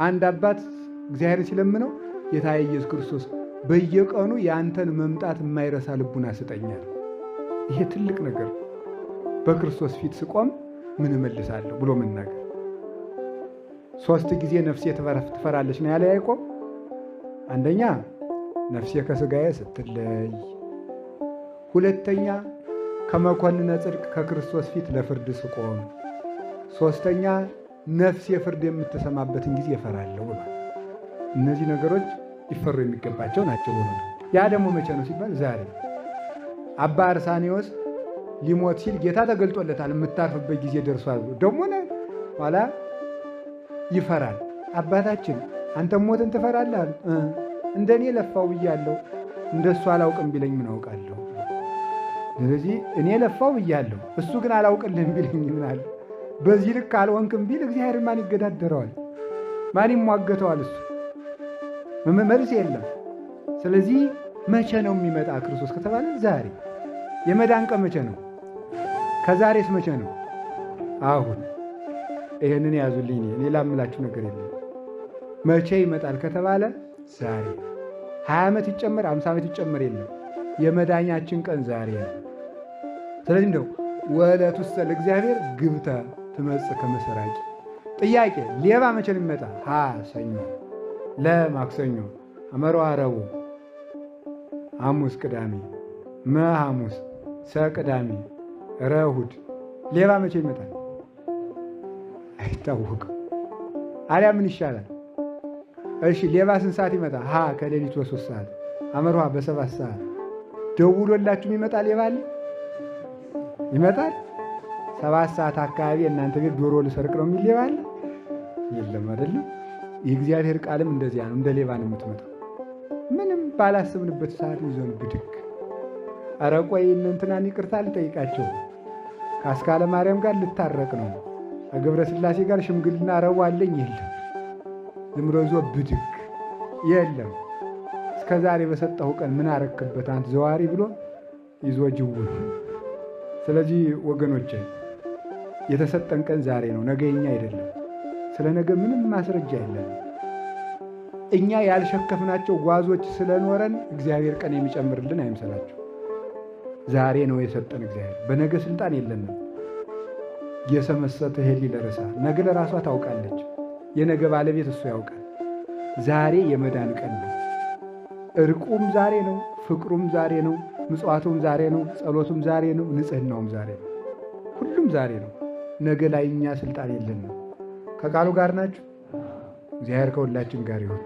አንድ አባት እግዚአብሔር ሲለምነው ጌታዬ ኢየሱስ ክርስቶስ በየቀኑ ያንተን መምጣት የማይረሳ ልቡና ስጠኛል። ይሄ ትልቅ ነገር በክርስቶስ ፊት ስቆም ምን እመልሳለሁ ብሎ መናገር። 3 ጊዜ ነፍሴ ትፈራለች ነው ያለ ያዕቆብ። አንደኛ ነፍሴ ከሥጋዬ ስትለይ፣ ሁለተኛ ከመኮንነ ጽድቅ ከክርስቶስ ፊት ለፍርድ ስቆም፣ ሶስተኛ ነፍሴ ፍርድ የምትሰማበትን ጊዜ እፈራለሁ ብሏል። እነዚህ ነገሮች ሊፈሩ የሚገባቸው ናቸው ብሎ ያ ደግሞ መቼ ነው ሲባል ዛሬ። አባ አርሳኔዎስ ሊሞት ሲል ጌታ ተገልጦለታል። የምታርፍበት ጊዜ ደርሷል። ደግሞ ኋላ ይፈራል። አባታችን አንተም ሞትን ትፈራለህ? እንደኔ ለፋው ብያለሁ፣ እንደሱ አላውቅም ቢለኝ ምን አውቃለሁ? ስለዚህ እኔ ለፋው ብያለሁ፣ እሱ ግን አላውቅልህም ቢለኝ ምን አለ? በዚህ ልክ አልሆንክም ቢል እግዚአብሔር ማን ይገዳደረዋል? ማን ይሟገተዋል? እሱ መልስ የለም። ስለዚህ መቼ ነው የሚመጣ ክርስቶስ ከተባለ ዛሬ። የመዳን ቀን መቼ ነው? ከዛሬስ መቼ ነው? አሁን። ይህንን ያዙልኝ። ሌላ የምላችሁ ነገር የለም። መቼ ይመጣል ከተባለ ዛሬ። 20 ዓመት ይጨመር 50 ዓመት ይጨመር የለም። የመዳኛችን ቀን ዛሬ ነው። ስለዚህ እንደው ወለቱሰ ለእግዚአብሔር ግብተ ትመጽእ ከመሰራቂ። ጥያቄ ሌባ መቼ ነው የሚመጣ? ሰኞ፣ ለማክሰኞ፣ አመርዋ ረቡዕ፣ ሐሙስ ቅዳሜ፣ ሐሙስ፣ ሰቅዳሜ፣ ረሁድ። ሌባ መቼ ይመጣል? አይታወቅም። አሊያ ምን ይሻላል? እሺ ሌባ ስንት ሰዓት ይመጣ? ከሌሊቱ 3 ሰዓት፣ አመርዋ በ7 ሰዓት። ደውሎላችሁም ይመጣ ሌባ አለ? ይመጣል? 7 ሰዓት አካባቢ እናንተ ቤት ዶሮ ልሰርቅ ነው የሚል ሌባ አለ? የለም አይደለም። የእግዚአብሔር ቃልም እንደዚያ ነው። እንደ ሌባ ነው የምትመጣው። ምንም ባላስብንበት ሰዓት ይዞን ብድግ። ኧረ ቆይ እነ እንትናን ይቅርታ ልጠይቃቸው፣ ከአስካለ ማርያም ጋር ልታረቅ ነው፣ ከገብረ ሥላሴ ጋር ሽምግልና ረቡ አለኝ። የለም ዝም ብሎ ይዞ ብድግ። የለም እስከ ዛሬ በሰጠሁ ቀን ምን አረክበት አንተ ዘዋሪ ብሎ ይዞ ጅውን። ስለዚህ ወገኖቼ የተሰጠን ቀን ዛሬ ነው፣ ነገ የኛ አይደለም። ስለ ነገ ምንም ማስረጃ የለም። እኛ ያልሸከፍናቸው ጓዞች ስለኖረን እግዚአብሔር ቀን የሚጨምርልን አይምሰላችሁ። ዛሬ ነው የሰጠን እግዚአብሔር። በነገ ስልጣን የለንም። የሰመሰተ ሄሊ ለረሳ ነገ ለራሷ ታውቃለች። የነገ ባለቤት እሱ ያውቃል። ዛሬ የመዳን ቀን ነው። እርቁም ዛሬ ነው፣ ፍቅሩም ዛሬ ነው፣ ምጽዋቱም ዛሬ ነው፣ ጸሎቱም ዛሬ ነው፣ ንጽህናውም ዛሬ ነው። ሁሉም ዛሬ ነው። ነገ ላይ እኛ ስልጣን የለንም። ከቃሉ ጋር ናችሁ። እግዚአብሔር ከሁላችን ጋር ይሁን።